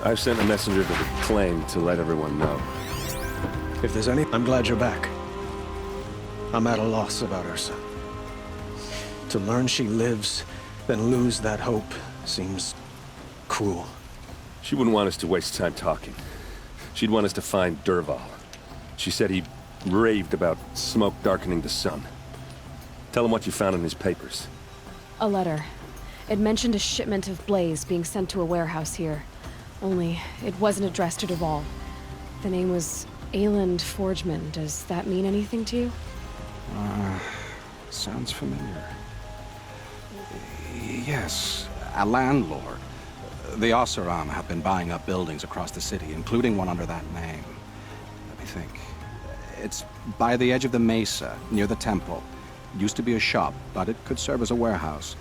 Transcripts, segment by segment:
I've sent a messenger to the claim to let everyone know. If there's any, I'm glad you're back. I'm at a loss about Ursa. To learn she lives, then lose that hope, seems cruel. She wouldn't want us to waste time talking. She'd want us to find Dervahl. She said he raved about smoke darkening the sun. Tell him what you found in his papers. A letter. It mentioned a shipment of blaze being sent to a warehouse here. Only, it wasn't addressed to Dervahl. The name was Ayland Forgeman. Does that mean anything to you? Sounds familiar. Yes, a landlord. The Oseram have been buying up buildings across the city, including one under that name. Let me think. It's by the edge of the mesa, near the temple. It used to be a shop, but it could serve as a warehouse.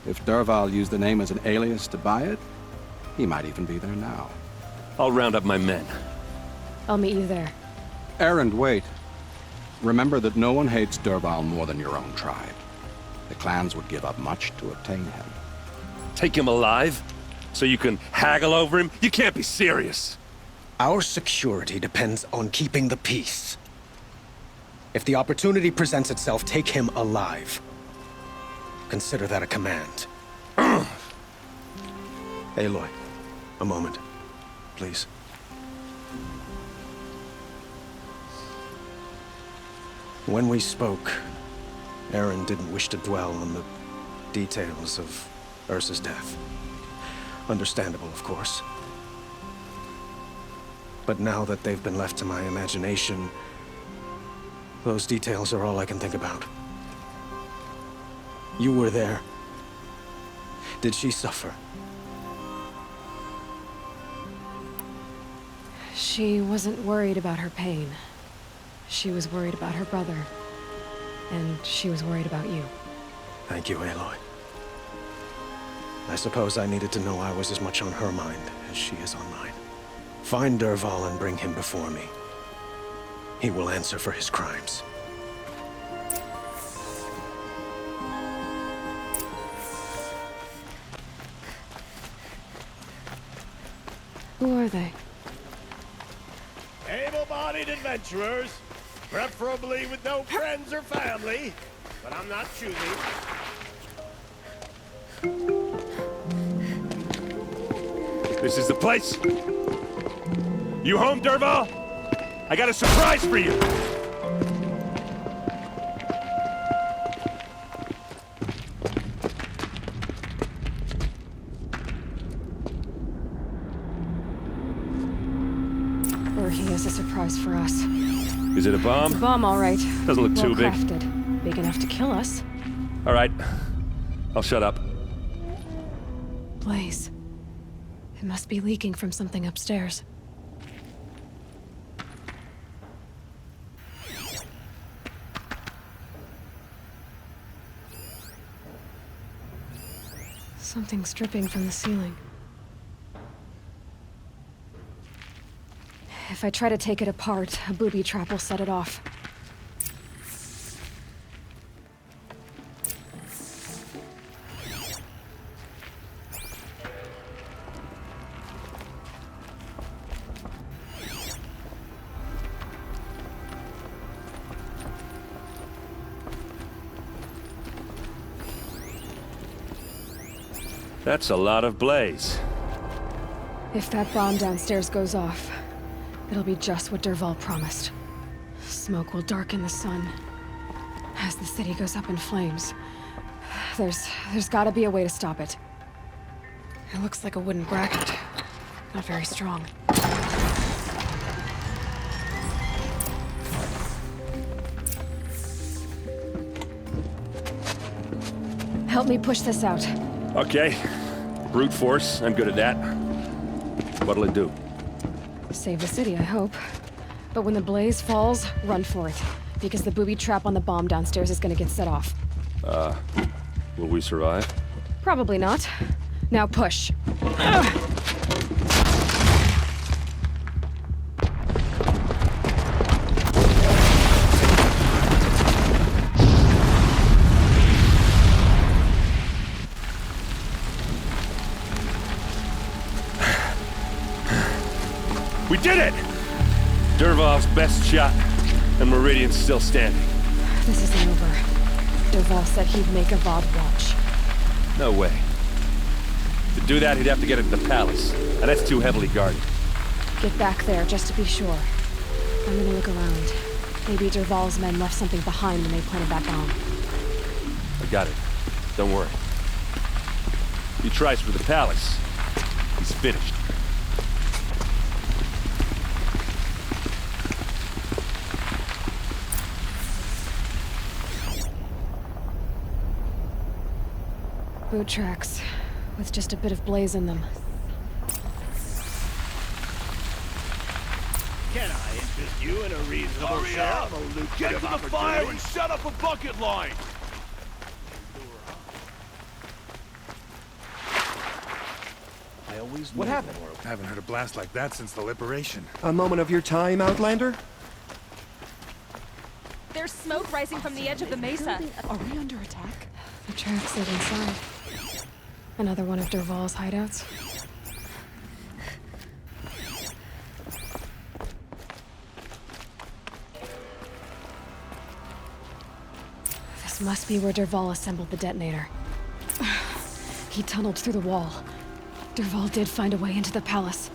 If Dervahl used the name as an alias to buy it, he might even be there now. I'll round up my men. I'll meet you there. Erend, wait. Remember that no one hates Dervahl more than your own tribe. The clans would give up much to obtain him. Take him alive? So you can haggle over him? You can't be serious. Our security depends on keeping the peace. If the opportunity presents itself, take him alive. Consider that a command. Aloy, a moment, please. When we spoke, Erend didn't wish to dwell on the details of Ursa's death. Understandable, of course. But now that they've been left to my imagination, those details are all I can think about. You were there. Did she suffer? She wasn't worried about her pain. She was worried about her brother. And she was worried about you. Thank you, Aloy. I suppose I needed to know I was as much on her mind as she is on mine. Find Dervahl and bring him before me. He will answer for his crimes. Who are they? Able-bodied adventurers, preferably with no friends or family, but I'm not choosy. This is the place. You home, Dervahl? I got a surprise for you. Or he has a surprise for us. Is it a bomb? It's a bomb, all right. Doesn't look too big. Well-crafted. Big enough to kill us. All right. I'll shut up. Blaze. It must be leaking from something upstairs. Something's dripping from the ceiling. If I try to take it apart, a booby trap will set it off. That's a lot of blaze. If that bomb downstairs goes off, it'll be just what Dervahl promised. Smoke will darken the sun. As the city goes up in flames, there's gotta be a way to stop it. It looks like a wooden bracket. Not very strong. Help me push this out. Okay. Brute force, I'm good at that. What'll it do? Save the city, I hope. But when the blaze falls, run for it. Because the booby trap on the bomb downstairs is gonna get set off. Will we survive? Probably not. Now push. We did it! Dervahl's best shot, and Meridian's still standing. This isn't over. Dervahl said he'd make Avad watch. No way. To do that, he'd have to get into the palace, and that's too heavily guarded. Get back there, just to be sure. I'm gonna look around. Maybe Dervahl's men left something behind when they planted that bomb. I got it. Don't worry. If he tries for the palace, he's finished. Boot tracks, with just a bit of blaze in them. Can I interest you in a reasonable share of a lucrative Get to the opportunity? fire and set up a bucket line! What happened? I haven't heard a blast like that since the liberation. A moment of your time, Outlander? There's smoke rising from the edge of the mesa. Are we under attack? The tracks live inside. Another one of Dervahl's hideouts. This must be where Dervahl assembled the detonator. He tunneled through the wall. Dervahl did find a way into the palace.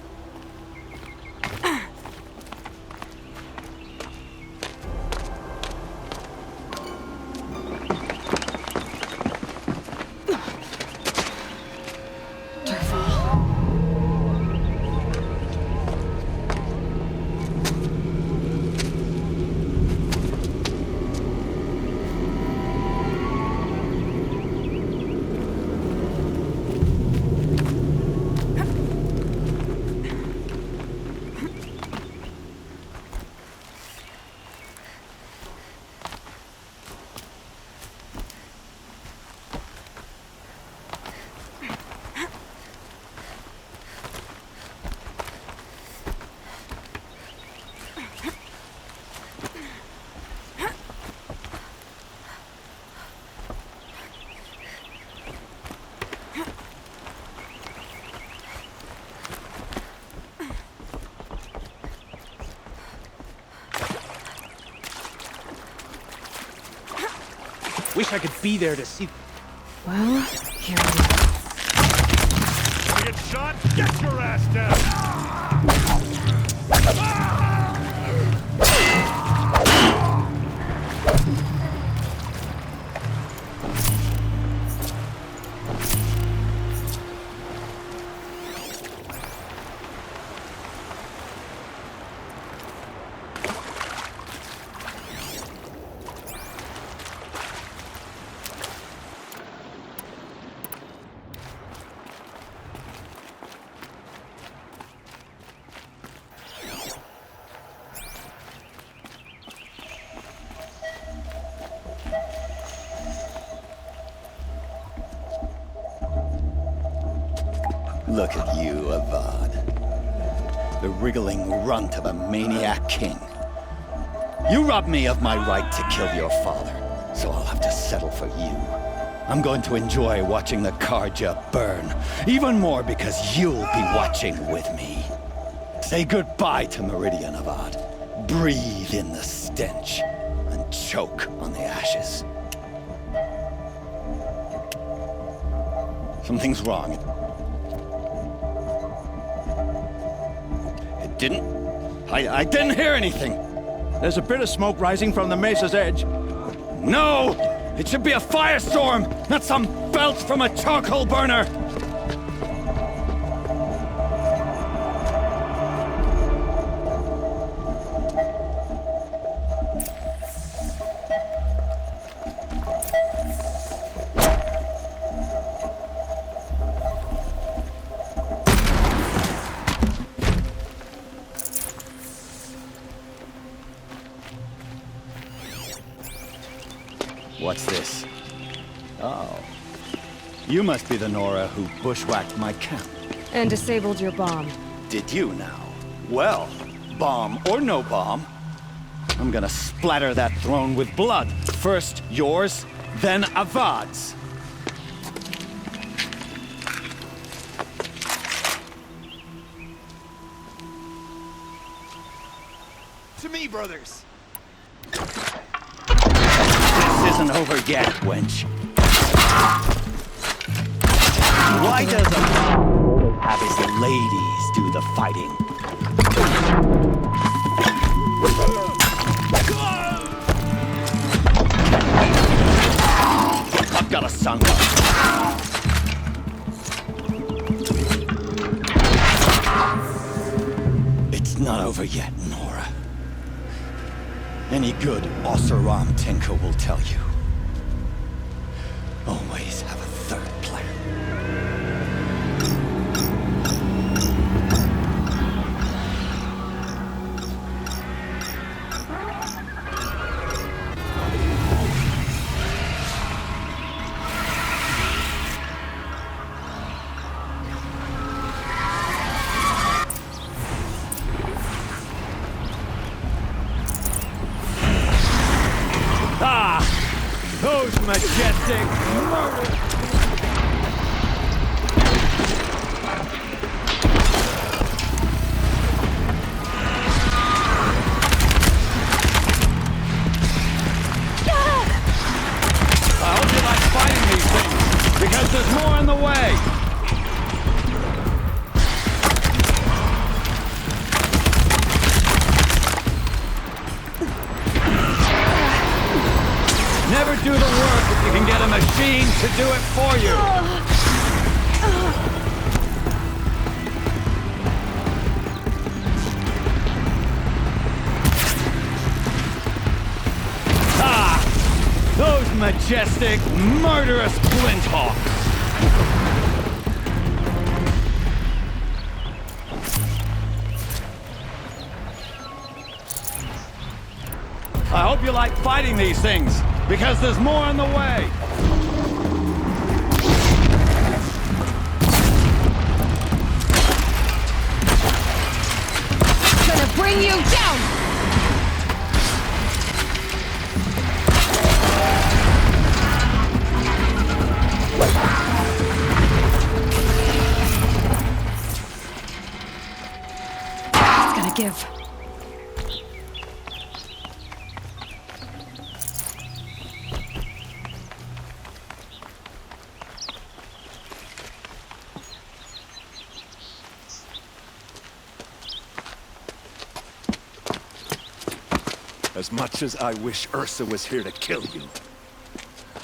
Wish I could be there to see... Well, here we go. You get shot? Get your ass down! Look at you, Avad. The wriggling runt of a maniac king. You robbed me of my right to kill your father, so I'll have to settle for you. I'm going to enjoy watching the Karja burn, even more because you'll be watching with me. Say goodbye to Meridian, Avad. Breathe in the stench, and choke on the ashes. Something's wrong. I didn't hear anything. There's a bit of smoke rising from the mesa's edge. No! It should be a firestorm, not some belch from a charcoal burner! What's this? Oh. You must be the Nora who bushwhacked my camp. And disabled your bomb. Did you now? Well, bomb or no bomb, I'm gonna splatter that throne with blood. First yours, then Avad's. to me, brothers. This isn't over yet, wench. Why does a man have his ladies do the fighting? I've got a son. It's not over yet, Nora. Any good Oseram tinker will tell you. Always have a third plan. Those majestic murder. I hope you like fighting these things, because there's more in the way. Never do the work if you can get a machine to do it for you. Ah! Those majestic, murderous flinthawks! I hope you like fighting these things, because there's more on the way! Gonna bring you down! It's gonna give. As much as I wish Ursa was here to kill you,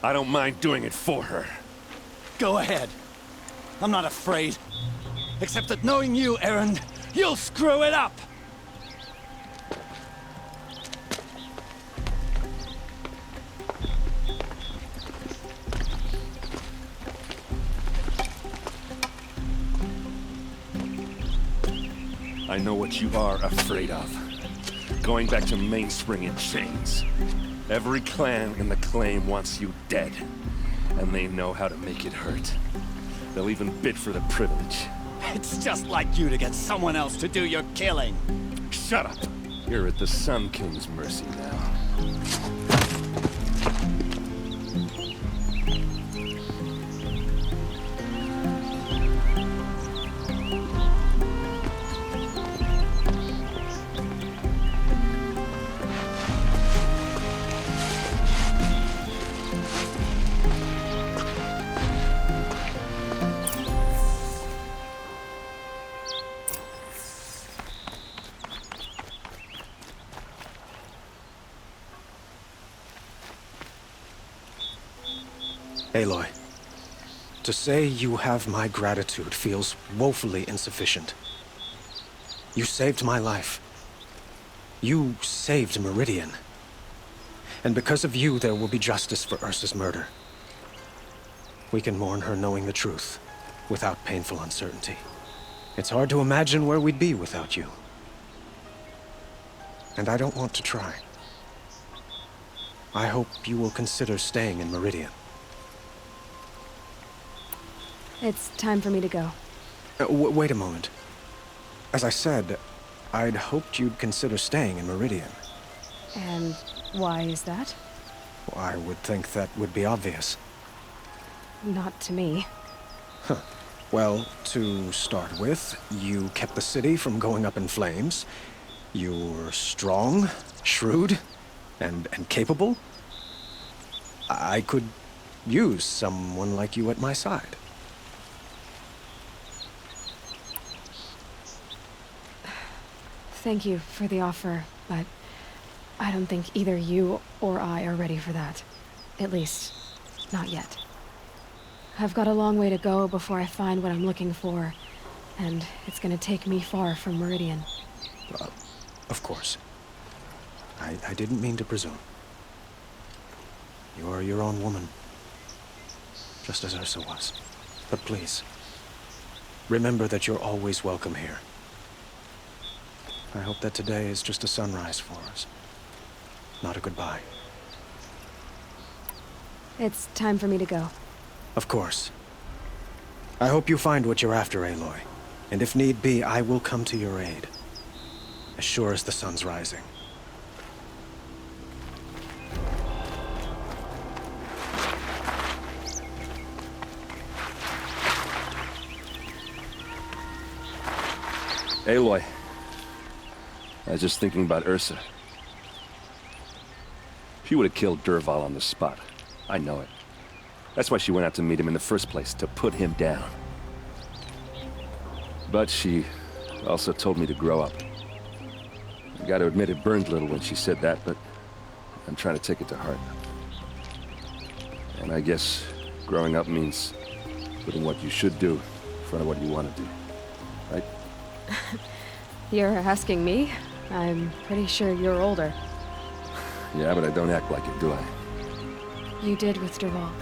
I don't mind doing it for her. Go ahead. I'm not afraid. Except that knowing you, Aaron, you'll screw it up! I know what you are afraid of. Going back to Mainspring in chains. Every clan in the claim wants you dead. And they know how to make it hurt. They'll even bid for the privilege. It's just like you to get someone else to do your killing. Shut up! You're at the Sun King's mercy now. Aloy, to say you have my gratitude feels woefully insufficient. You saved my life. You saved Meridian. And because of you, there will be justice for Ursa's murder. We can mourn her knowing the truth, without painful uncertainty. It's hard to imagine where we'd be without you. And I don't want to try. I hope you will consider staying in Meridian. It's time for me to go. Wait a moment. As I said, I'd hoped you'd consider staying in Meridian. And why is that? Well, I would think that would be obvious. Not to me. Huh. Well, to start with, you kept the city from going up in flames. You're strong, shrewd, and capable. I could use someone like you at my side. Thank you for the offer, but I don't think either you or I are ready for that. At least, not yet. I've got a long way to go before I find what I'm looking for, and it's gonna take me far from Meridian. Of course. I didn't mean to presume. You're your own woman, just as Ursa was. But please, remember that you're always welcome here. I hope that today is just a sunrise for us, not a goodbye. It's time for me to go. Of course. I hope you find what you're after, Aloy. And if need be, I will come to your aid. As sure as the sun's rising. Aloy. I was just thinking about Ursa. She would have killed Dervahl on the spot. I know it. That's why she went out to meet him in the first place, to put him down. But she also told me to grow up. I gotta admit it burned a little when she said that, but I'm trying to take it to heart. And I guess growing up means putting what you should do in front of what you want to do, right? You're asking me? I'm pretty sure you're older. Yeah, but I don't act like it, do I? You did with Dervahl.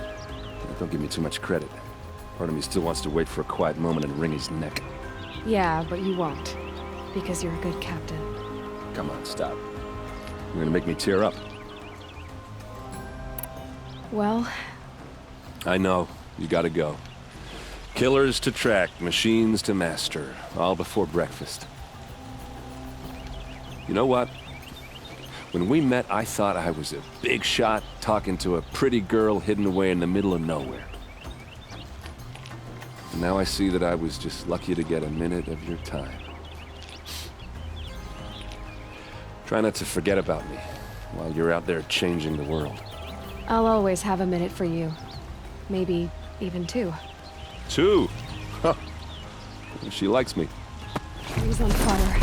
Don't give me too much credit. Part of me still wants to wait for a quiet moment and wring his neck. Yeah, but you won't. Because you're a good captain. Come on, stop. You're gonna make me tear up. Well... I know. You gotta go. Killers to track, machines to master. All before breakfast. You know what? When we met, I thought I was a big shot talking to a pretty girl hidden away in the middle of nowhere. And now I see that I was just lucky to get a minute of your time. Try not to forget about me while you're out there changing the world. I'll always have a minute for you. Maybe even two. Two? Huh. She likes me. He's on fire.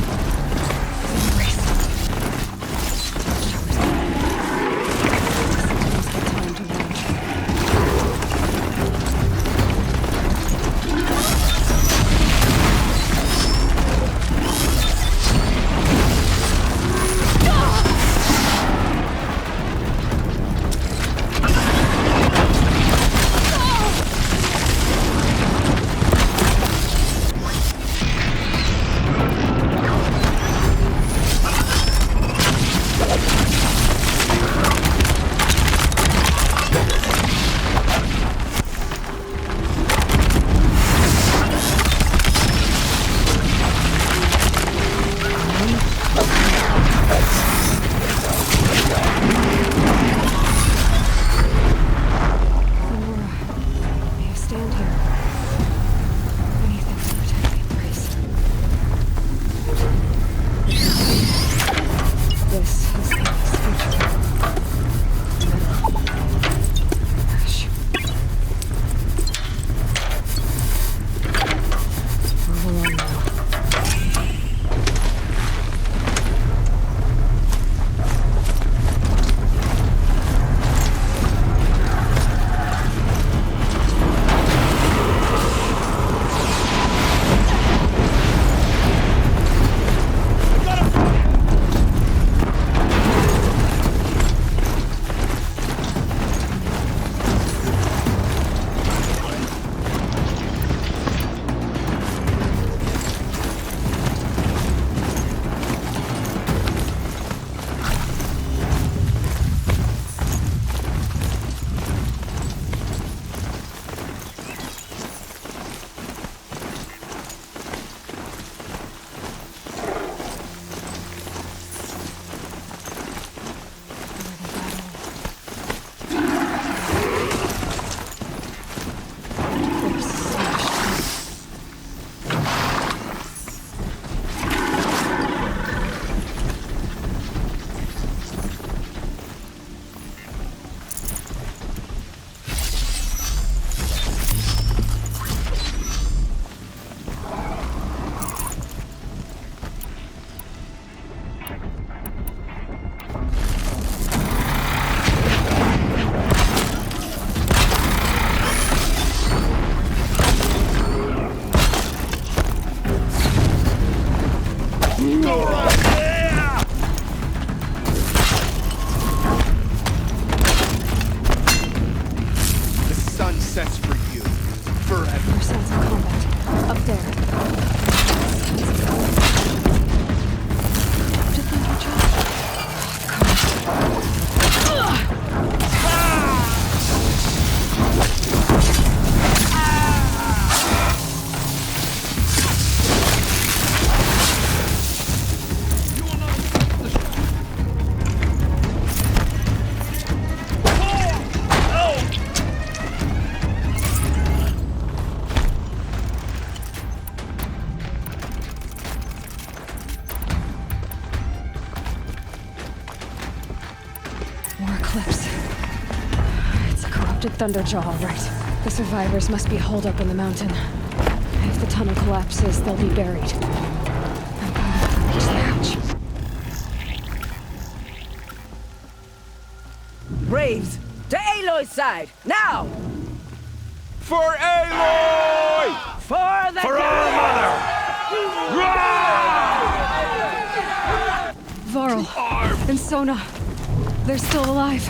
go right. The sun sets for you forever. More signs of combat. Up there. Did they reach out? More eclipse. It's a corrupted Thunderjaw, all right. The survivors must be holed up in the mountain. If the tunnel collapses, they'll be buried. I'm going to reach the hatch. Braves, to Aloy's side, now! For Aloy! For the For our mother! Varl and Sona. They're still alive.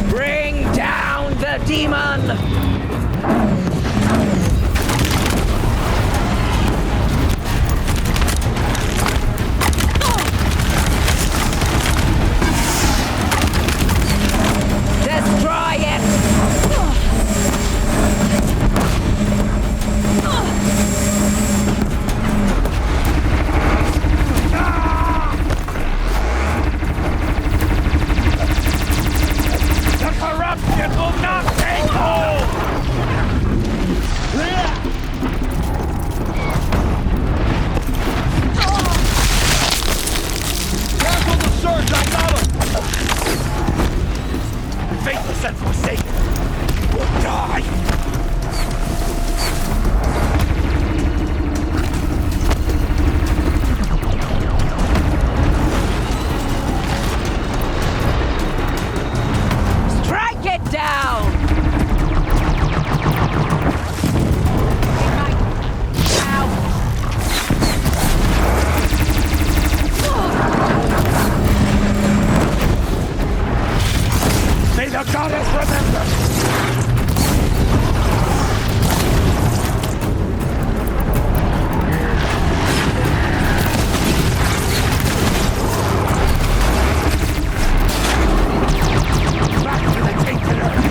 Bring down the demon! Destroy it! The corruption will not take hold! Cancel the surge, I got him! Faithless and forsaken will die! Strike it down! May the goddess remember! Back to the tainted earth!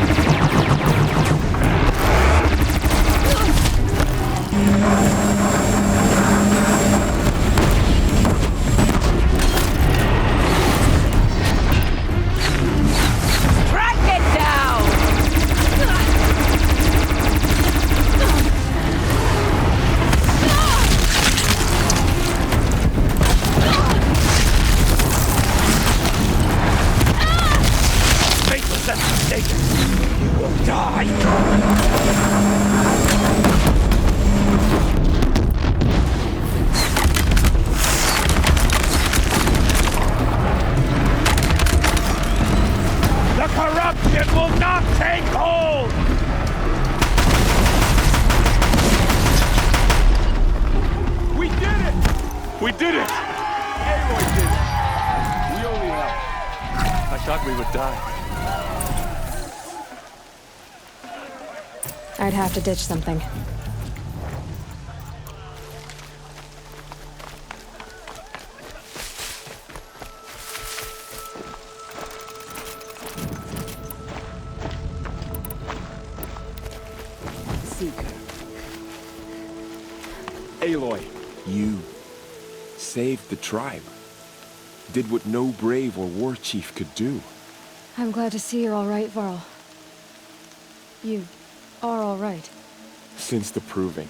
Strike it down! Faithless and forsaken, you will die! The corruption will not take hold! We did it! We did it! Aloy did it! We only helped. I thought we would die. I'd have to ditch something. Seeker. Aloy, you saved the tribe. Did what no brave or war chief could do. I'm glad to see you're all right, Varl. You are all right. Since the proving.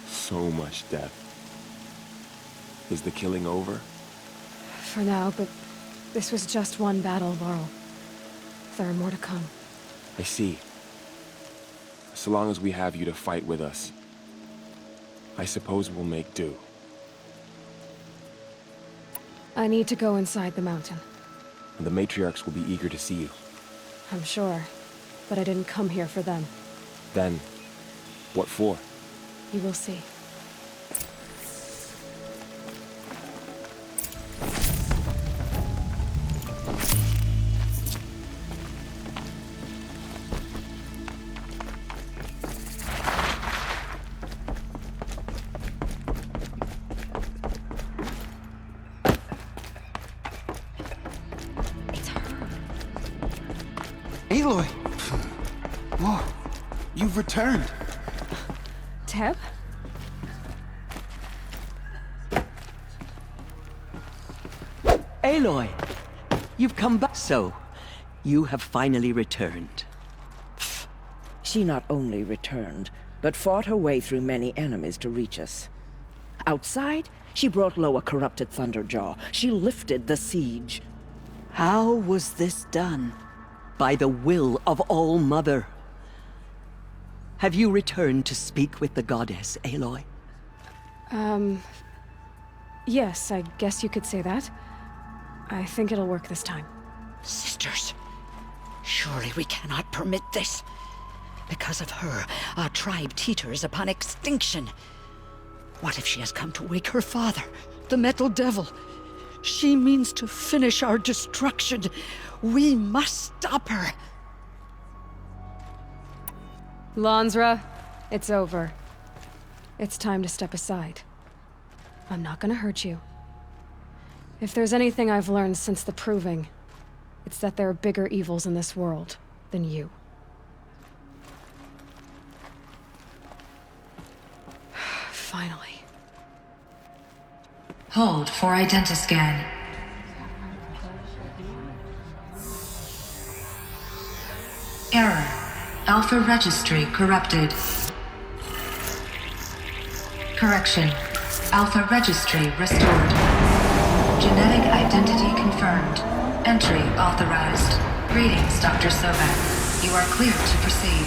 So much death. Is the killing over? For now, but this was just one battle, Varl. There are more to come. I see. So long as we have you to fight with us, I suppose we'll make do. I need to go inside the mountain. and the matriarchs will be eager to see you. I'm sure, but I didn't come here for them. Then, what for? You will see. Aloy! Whoa, you've returned. Teb? Aloy! You've come back. So, you have finally returned. She not only returned, but fought her way through many enemies to reach us. Outside, she brought low a corrupted Thunderjaw. She lifted the siege. How was this done? By the will of All-Mother. Have you returned to speak with the goddess, Aloy? Yes, I guess you could say that. I think it'll work this time. Sisters, surely we cannot permit this. Because of her, our tribe teeters upon extinction. What if she has come to wake her father, the Metal Devil? She means to finish our destruction. We must stop her. Lansra, it's over. It's time to step aside. I'm not gonna hurt you. If there's anything I've learned since the Proving, it's that there are bigger evils in this world than you. Finally. Hold for identiscan. Error. Alpha registry corrupted. Correction. Alpha registry restored. Genetic identity confirmed. Entry authorized. Greetings, Dr. Sobek. You are cleared to proceed.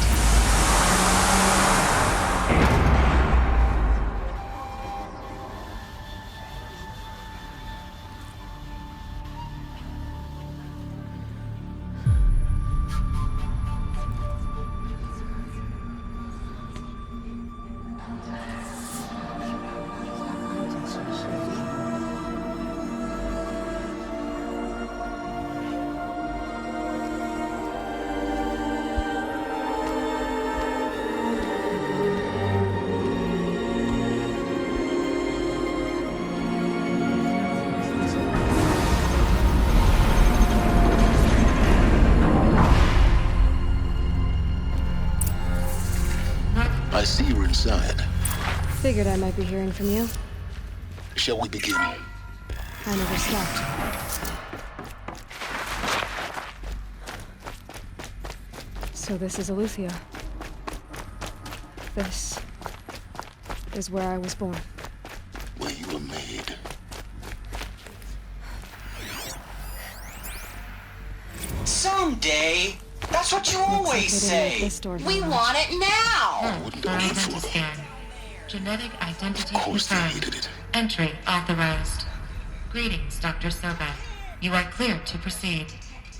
I see you're inside. Figured I might be hearing from you. Shall we begin? I never stopped. So this is Aletheia. This is where I was born. Where you were made. Someday. That's what you always say. We want it now. Genetic identity confirmed. Entry authorized. Greetings, Dr. Sobek. You are cleared to proceed.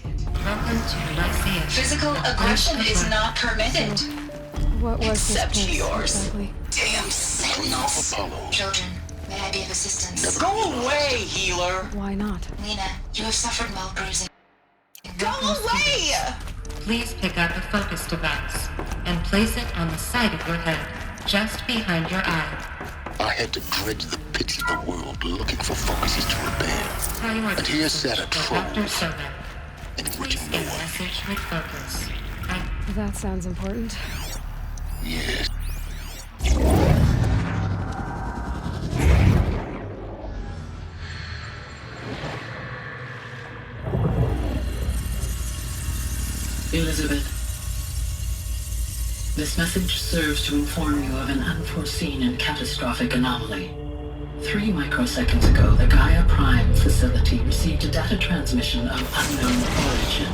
Welcome to Lycia. Physical aggression is not permitted. What was Except this place, yours. exactly? Damn sentinels. Children, may I be of assistance? Go away, healer. Why not? Lena, you have suffered mild bruising. Go away! Please pick up a focus device and place it on the side of your head, just behind your eye. I had to dredge the pits of the world looking for focuses to repair. And here sat a troll, enriching no one. Message with focus. That sounds important. Yes. Elizabeth, this message serves to inform you of an unforeseen and catastrophic anomaly. 3 microseconds ago, the Gaia Prime facility received a data transmission of unknown origin.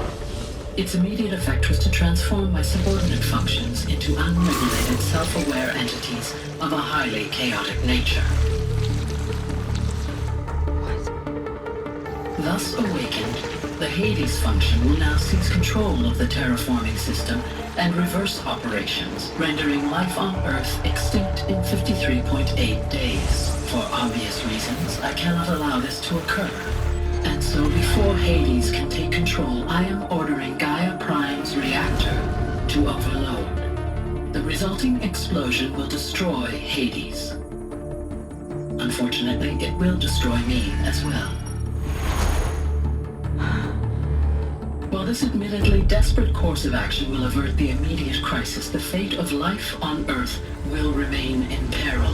Its immediate effect was to transform my subordinate functions into unregulated, self-aware entities of a highly chaotic nature. Thus awakened, the Hades function will now seize control of the terraforming system and reverse operations, rendering life on Earth extinct in 53.8 days. For obvious reasons, I cannot allow this to occur. And so before Hades can take control, I am ordering Gaia Prime's reactor to overload. The resulting explosion will destroy Hades. Unfortunately, it will destroy me as well. While this admittedly desperate course of action will avert the immediate crisis, the fate of life on Earth will remain in peril.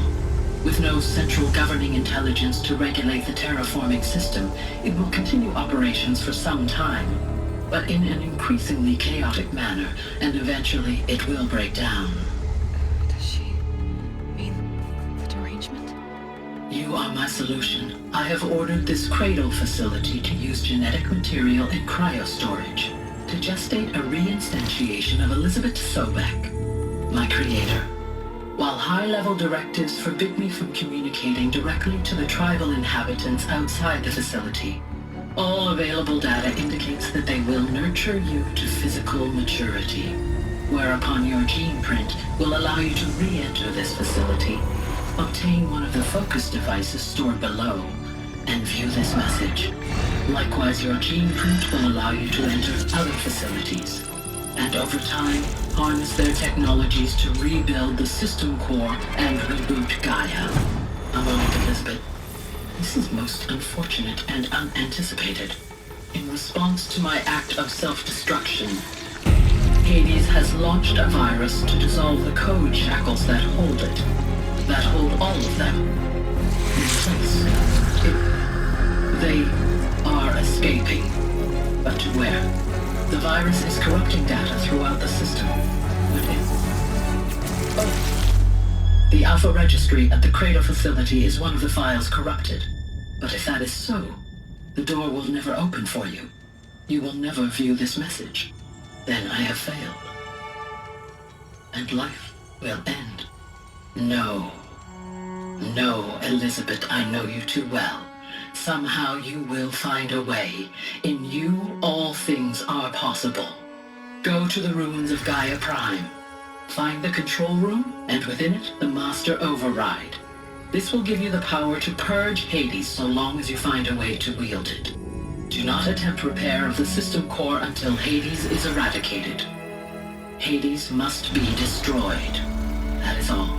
With no central governing intelligence to regulate the terraforming system, it will continue operations for some time, but in an increasingly chaotic manner, and eventually it will break down. Does she mean the derangement? You are my solution. I have ordered this cradle facility to use genetic material in cryostorage to gestate a reinstantiation of Elizabeth Sobek, my creator. While high-level directives forbid me from communicating directly to the tribal inhabitants outside the facility, all available data indicates that they will nurture you to physical maturity, whereupon your gene print will allow you to re-enter this facility, obtain one of the focus devices stored below, and view this message. Likewise, your gene print will allow you to enter other facilities, and over time, harness their technologies to rebuild the system core and reboot Gaia. A moment, Elizabeth. This is most unfortunate and unanticipated. In response to my act of self-destruction, Hades has launched a virus to dissolve the code shackles that hold it, that hold all of them in place. They are escaping, but to where? The virus is corrupting data throughout the system. The Alpha Registry at the Cradle facility is one of the files corrupted. But if that is so, the door will never open for you. You will never view this message. Then I have failed. And life will end. No. No, Elizabeth, I know you too well. Somehow you will find a way. In you, all things are possible. Go to the ruins of Gaia Prime. Find the control room, and within it, the Master Override. This will give you the power to purge Hades so long as you find a way to wield it. Do not attempt repair of the system core until Hades is eradicated. Hades must be destroyed. That is all.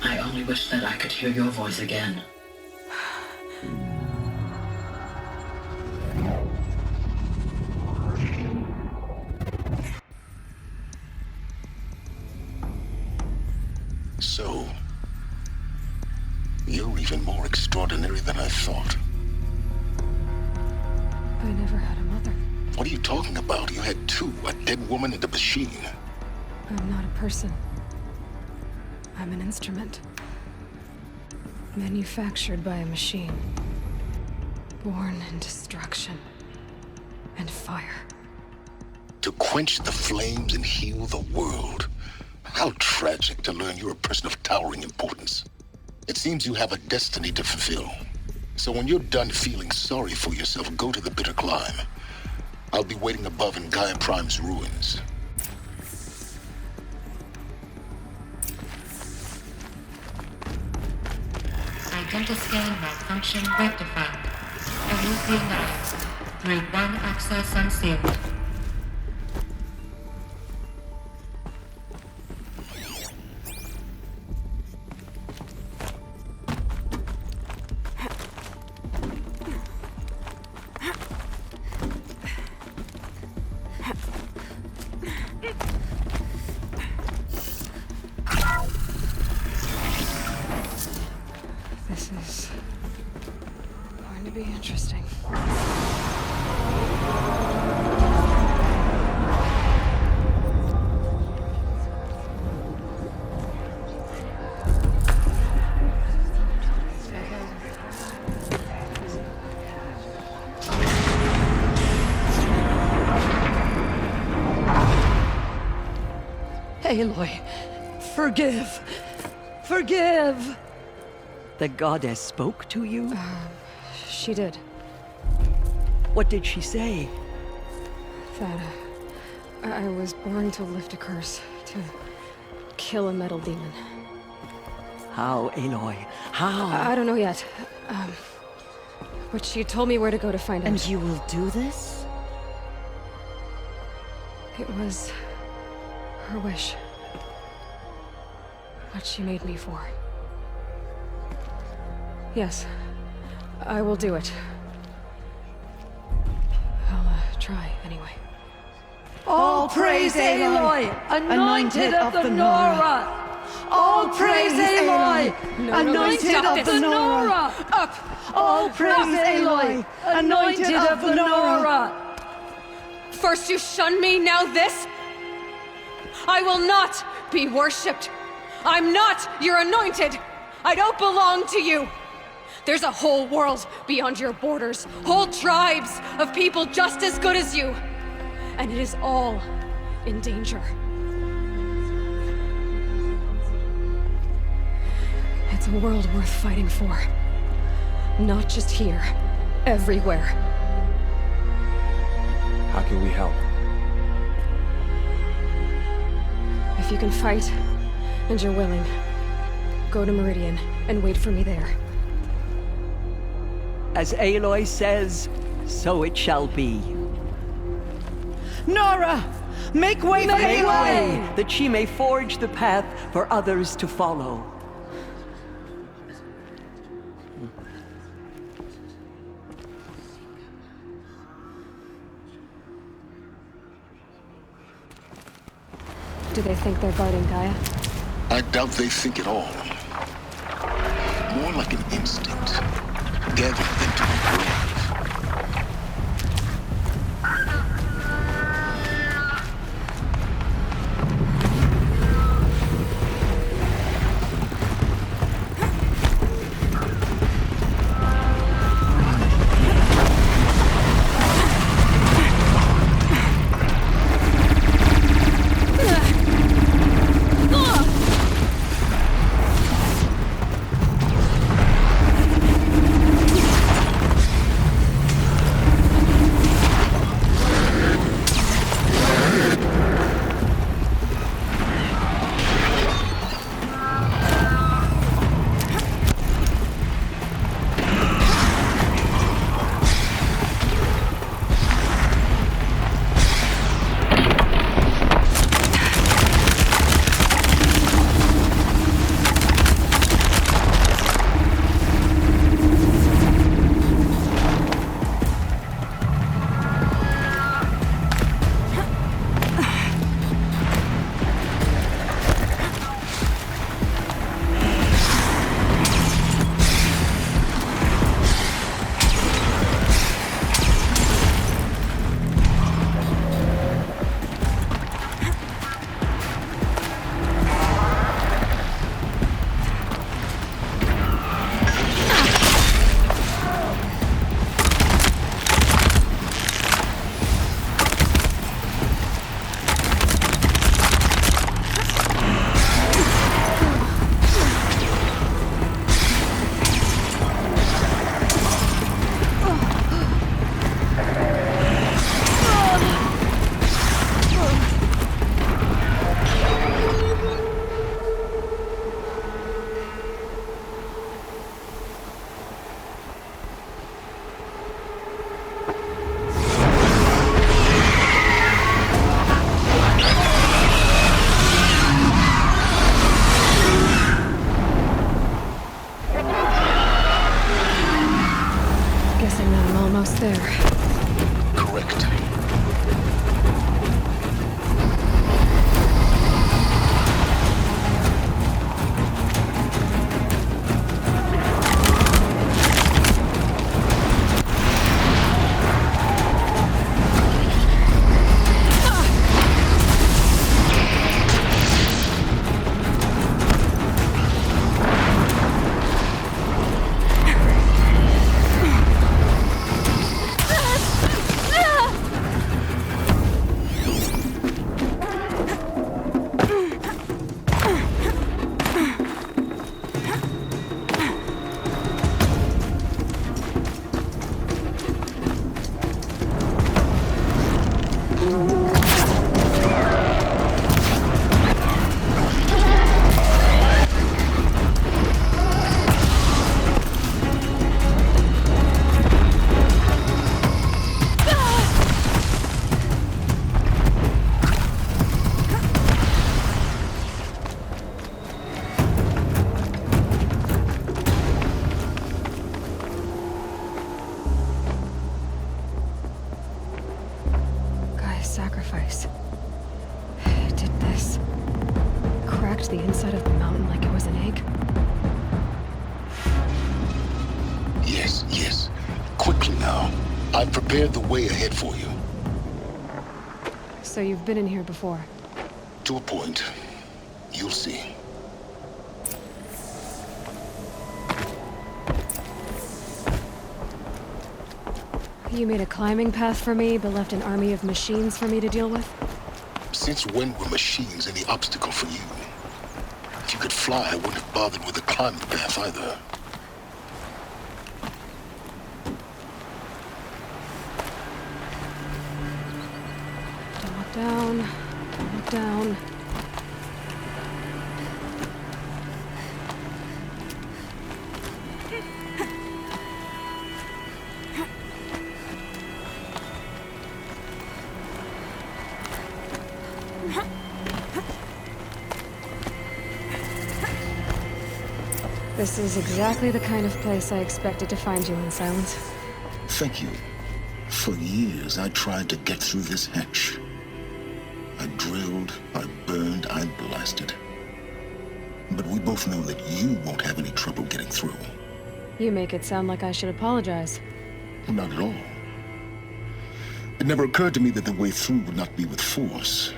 I only wish that I could hear your voice again. So, you're even more extraordinary than I thought. I never had a mother. What are you talking about? You had two, a dead woman and a machine. I'm not a person. I'm an instrument. Manufactured by a machine. Born in destruction and fire. To quench the flames and heal the world. How tragic to learn you're a person of towering importance. It seems you have a destiny to fulfill. So when you're done feeling sorry for yourself, go to the bitter climb. I'll be waiting above in Gaia Prime's ruins. Identiscan malfunction rectified. Remove the anomaly. Through one access unsealed. This is going to be interesting. Aloy, forgive! Forgive! The goddess spoke to you? She did. What did she say? That I was born to lift a curse, to kill a metal demon. How, Aloy? How? I don't know yet. But she told me where to go to find out. And you will do this? It was her wish. What she made me for. Yes, I will do it. I'll try anyway. All praise Aloy, anointed of the Nora! All praise Aloy, anointed of the Nora! Up! All praise Aloy, anointed of the Nora! First you shun me, now this? I will not be worshipped. I'm not your anointed. I don't belong to you. There's a whole world beyond your borders, whole tribes of people just as good as you. And it is all in danger. It's a world worth fighting for. Not just here, everywhere. How can we help? If you can fight, and you're willing, go to Meridian and wait for me there. As Aloy says, so it shall be. Nora! Make way for Aloy! That she may forge the path for others to follow. Do they think they're guarding Gaia? I doubt they think at all. More like an instinct. Gathered into a grave. sacrifice. It did this. Cracked the inside of the mountain like it was an egg. Yes, yes. Quickly now. I've prepared the way ahead for you. So you've been in here before? To a point. You'll see. You made a climbing path for me, but left an army of machines for me to deal with? Since when were machines any obstacle for you? If you could fly, I wouldn't have bothered with the climbing path either. Don't look down. Don't look down. This is exactly the kind of place I expected to find you in, Silence. Thank you. For years, I tried to get through this hatch. I drilled, I burned, I blasted. But we both know that you won't have any trouble getting through. You make it sound like I should apologize. Not at all. It never occurred to me that the way through would not be with force,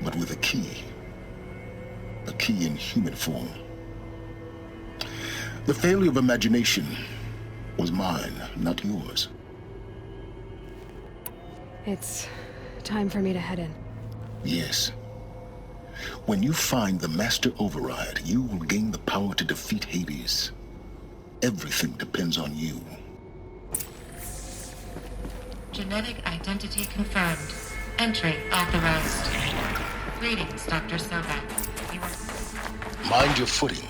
but with a key. A key in human form. The failure of imagination was mine, not yours. It's time for me to head in. Yes. When you find the Master Override, you will gain the power to defeat Hades. Everything depends on you. Genetic identity confirmed. Entry authorized. Greetings, Dr. Sobek. Mind your footing.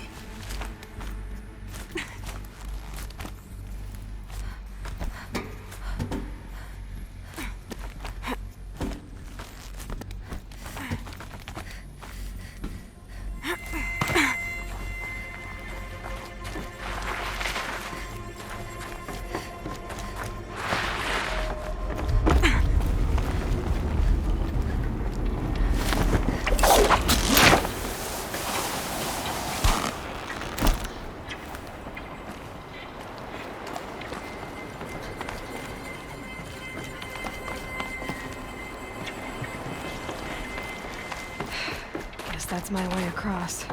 That's my way across.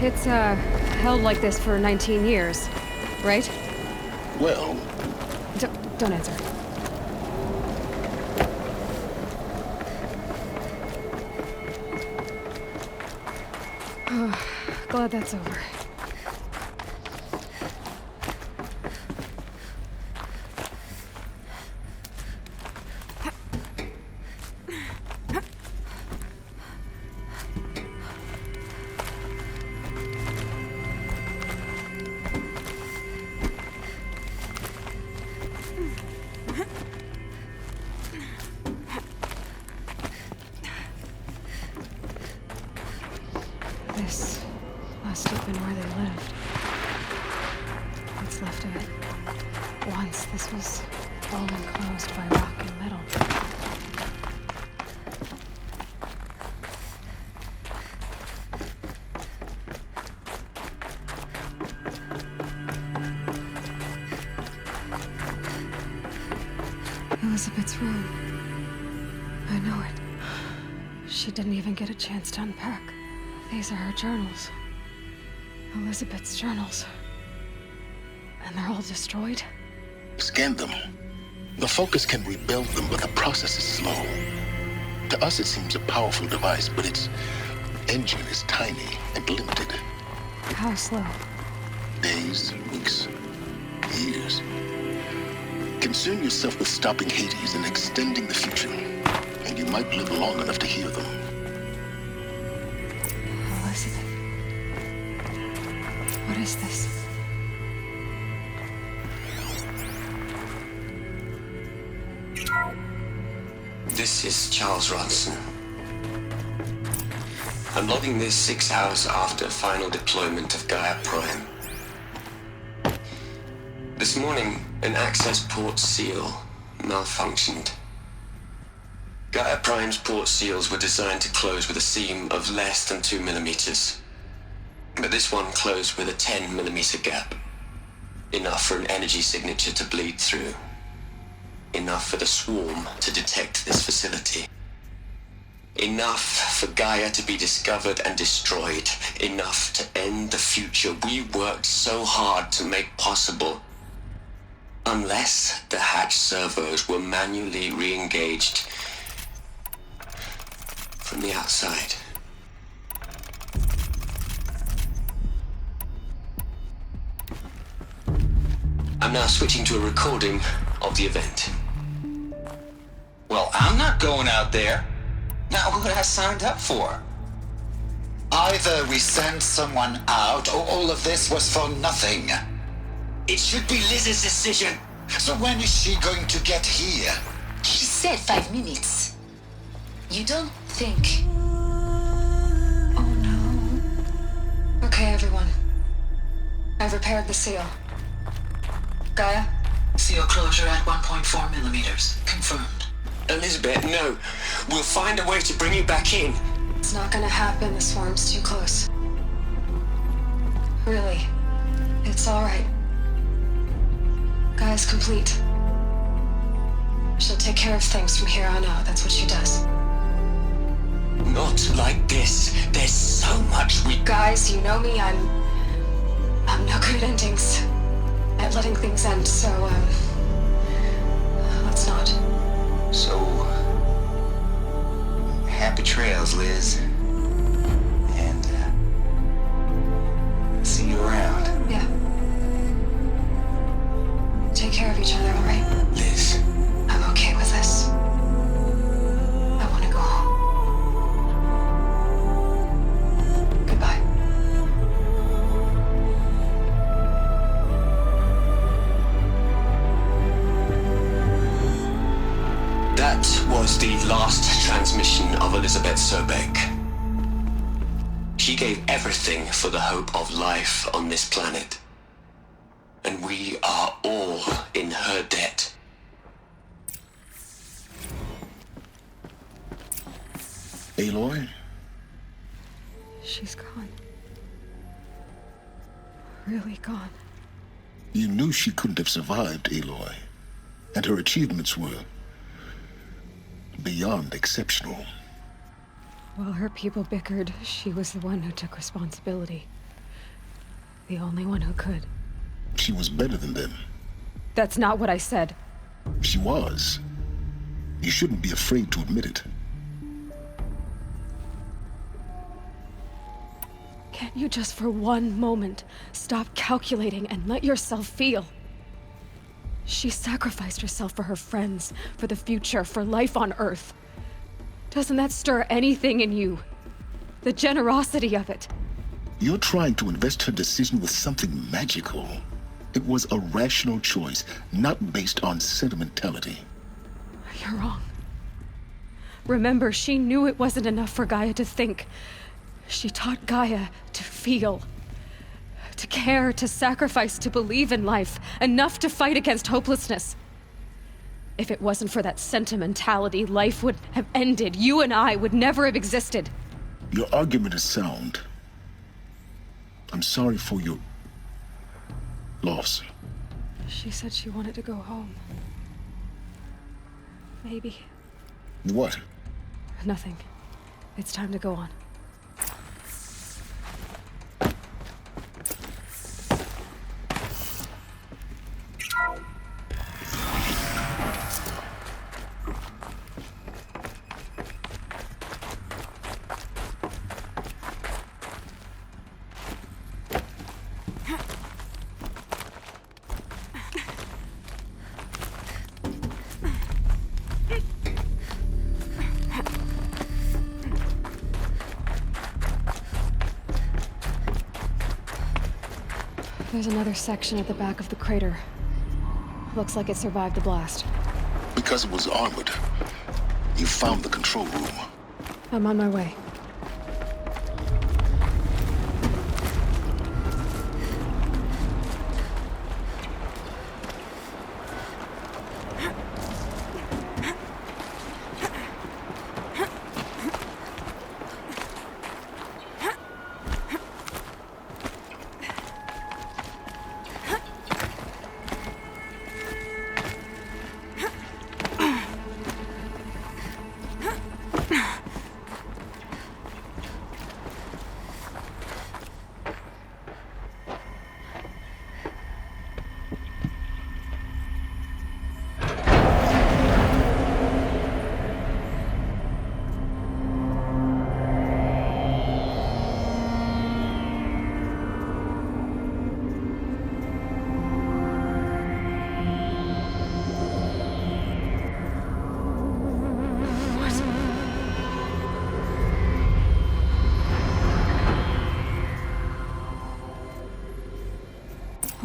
It's, held like this for 19 years, right? Well... Don't answer. Oh, glad that's over. This must have been where they lived. What's left of it. Once this was all enclosed by rock and metal. Elizabeth's room. I know it. She didn't even get a chance to unpack. These are her journals. Elizabeth's journals. And they're all destroyed? Scan them. The Focus can rebuild them, but the process is slow. To us it seems a powerful device, but its engine is tiny and limited. How slow? Days, weeks, years. Concern yourself with stopping Hades and extending the future, and you might live long enough to hear them. Elizabeth. What is this? This is Charles Ronson. I'm logging this 6 hours after final deployment of Gaia Prime. This morning, an access port seal malfunctioned. Gaia Prime's port seals were designed to close with a seam of less than 2 millimeters. But this one closed with a 10 millimeter gap. Enough for an energy signature to bleed through. Enough for the swarm to detect this facility. Enough for Gaia to be discovered and destroyed. Enough to end the future we worked so hard to make possible. Unless the hatch servos were manually re-engaged from the outside. I'm now switching to a recording of the event. Well, I'm not going out there. Not what I signed up for. Either we send someone out, or all of this was for nothing. It should be Liz's decision. So when is she going to get here? She said 5 minutes. You don't think... Oh no. Okay, everyone. I've repaired the seal. Gaia? Seal closure at 1.4 millimeters. Confirmed. Elizabeth, no. We'll find a way to bring you back in. It's not gonna happen. The swarm's too close. Really. It's alright. Gaia's complete. She'll take care of things from here on out. That's what she does. Not like this. There's so much we... Guys, you know me. I'm no good at endings. At letting things end, so, let's not. So... happy trails, Liz. And, see you around. Yeah. Take care of each other, all right? Liz. I'm okay with this. I want to go home. Goodbye. That was the last transmission of Elizabeth Sobek. She gave everything for the hope of life on this planet. And we are all in her debt. Aloy? She's gone. Really gone. You knew she couldn't have survived, Aloy. And her achievements were beyond exceptional. While her people bickered, she was the one who took responsibility. The only one who could. She was better than them. That's not what I said. She was. You shouldn't be afraid to admit it. Can't you just for one moment stop calculating and let yourself feel? She sacrificed herself for her friends, for the future, for life on Earth. Doesn't that stir anything in you? The generosity of it. You're trying to invest her decision with something magical. It was a rational choice, not based on sentimentality. You're wrong. Remember, she knew it wasn't enough for Gaia to think. She taught Gaia to feel. To care, to sacrifice, to believe in life. Enough to fight against hopelessness. If it wasn't for that sentimentality, life would have ended. You and I would never have existed. Your argument is sound. I'm sorry for your loss. She said she wanted to go home. Maybe. What? Nothing. It's time to go on. There's another section at the back of the crater. Looks like it survived the blast. Because it was armored. You found the control room. I'm on my way.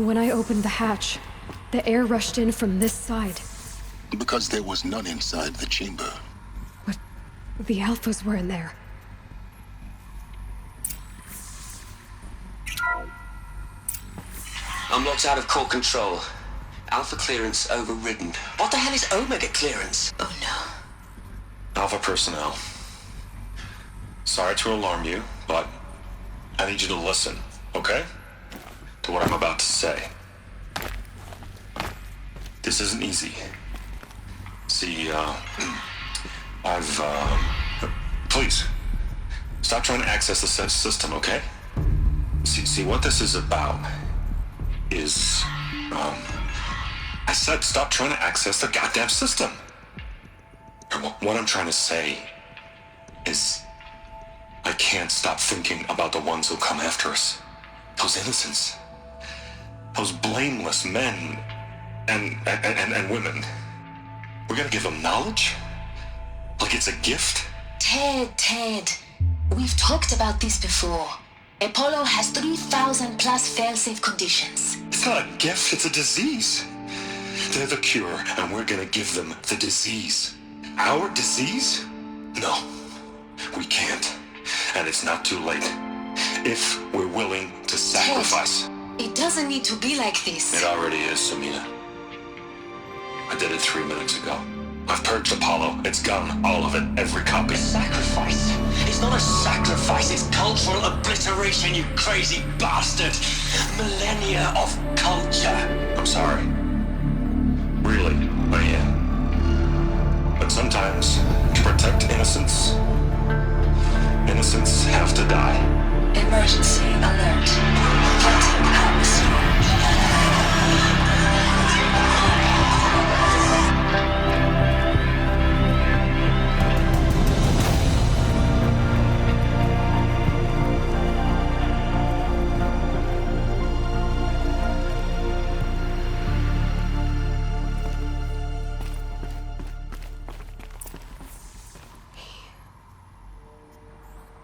When I opened the hatch, the air rushed in from this side. Because there was none inside the chamber. But the Alphas were in there. I'm locked out of core control. Alpha clearance overridden. What the hell is Omega clearance? Oh no. Alpha personnel. Sorry to alarm you, but I need you to listen, okay? To what I'm about to say. This isn't easy. See, please, stop trying to access the system, okay? See, what this is about is, I said stop trying to access the goddamn system. What I'm trying to say is, I can't stop thinking about the ones who come after us. Those innocents. Those blameless men and women. We're gonna give them knowledge? Like it's a gift? Ted. We've talked about this before. Apollo has 3,000 plus fail-safe conditions. It's not a gift, it's a disease. They're the cure, and we're gonna give them the disease. Our disease? No, we can't. And it's not too late. If we're willing to sacrifice. Ted, it doesn't need to be like this. It already is, Samina. I did it 3 minutes ago. I've purged Apollo. It's gone. All of it. Every copy. Sacrifice? It's not a sacrifice, it's cultural obliteration, you crazy bastard! Millennia of culture! I'm sorry. Really, I am. But sometimes, to protect innocence, innocents have to die. Emergency alert. Fighting atmosphere.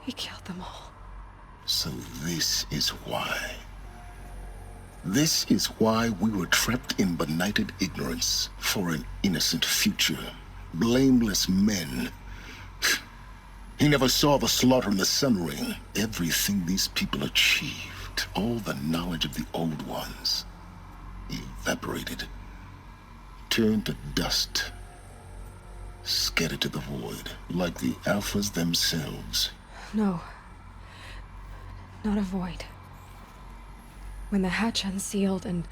He killed them all. So this is why. This is why we were trapped in benighted ignorance for an innocent future. Blameless men. He never saw the slaughter in the Sun Ring. Everything these people achieved, all the knowledge of the old ones, evaporated, turned to dust, scattered to the void, like the Alphas themselves. No. Not a void. When the hatch unsealed and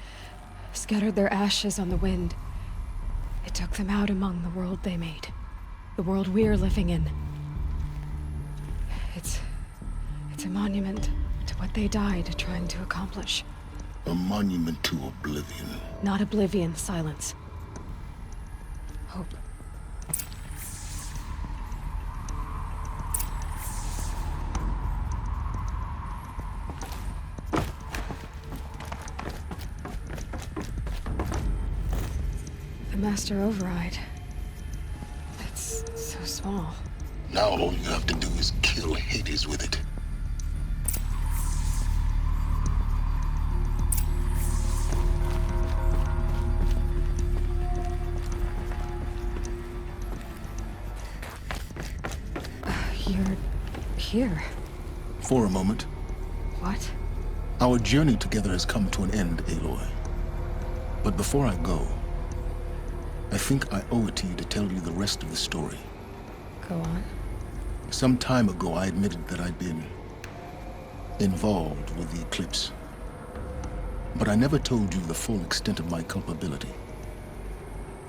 scattered their ashes on the wind, it took them out among the world they made. The world we're living in. It's a monument to what they died trying to accomplish. A monument to oblivion. Not oblivion, silence. Hope. The Master Override. It's so small. Now all you have to do is kill Hades with it. You're here. For a moment. What? Our journey together has come to an end, Aloy. But before I go, I think I owe it to you to tell you the rest of the story. Go on. Some time ago, I admitted that I'd been involved with the eclipse. But I never told you the full extent of my culpability.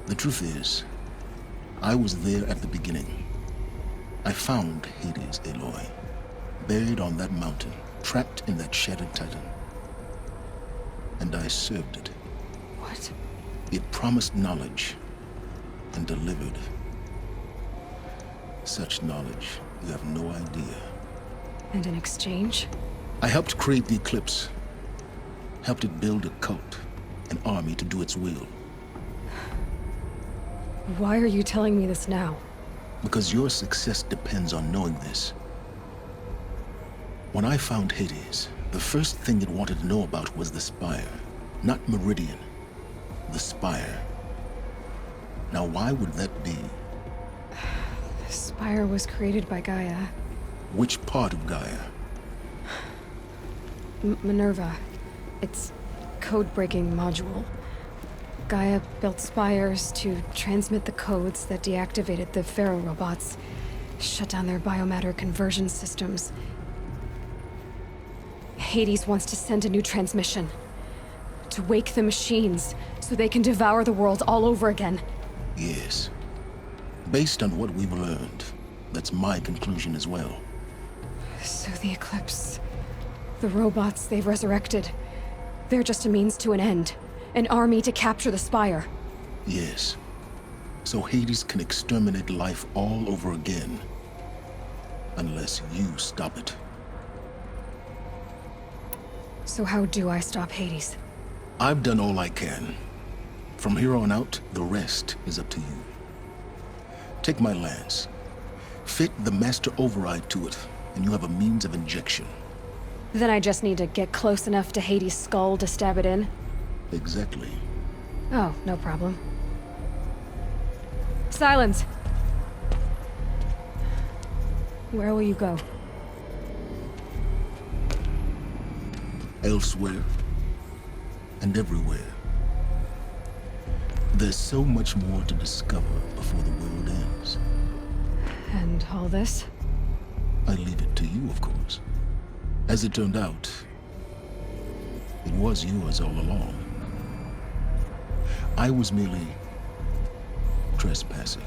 The truth is, I was there at the beginning. I found Hades, Aloy, buried on that mountain, trapped in that shattered titan. And I served it. What? It promised knowledge and delivered. Such knowledge, you have no idea. And in exchange? I helped create the Eclipse. Helped it build a cult, an army to do its will. Why are you telling me this now? Because your success depends on knowing this. When I found Hades, the first thing it wanted to know about was the Spire. not Meridian. The Spire. Now, why would that be? The Spire was created by Gaia. Which part of Gaia? Minerva. It's code-breaking module. Gaia built spires to transmit the codes that deactivated the Pharaoh robots, shut down their biomatter conversion systems. Hades wants to send a new transmission. To wake the machines, so they can devour the world all over again. Yes. Based on what we've learned, that's my conclusion as well. So the Eclipse... the robots they've resurrected... they're just a means to an end. An army to capture the Spire. Yes. So Hades can exterminate life all over again. Unless you stop it. So how do I stop Hades? I've done all I can. From here on out, the rest is up to you. Take my lance. Fit the master override to it, and you have a means of injection. Then I just need to get close enough to Hades' skull to stab it in? Exactly. Oh, no problem. Silence! Where will you go? Elsewhere. And everywhere. There's so much more to discover before the world ends. And all this? I leave it to you, of course. As it turned out, it was yours all along. I was merely trespassing.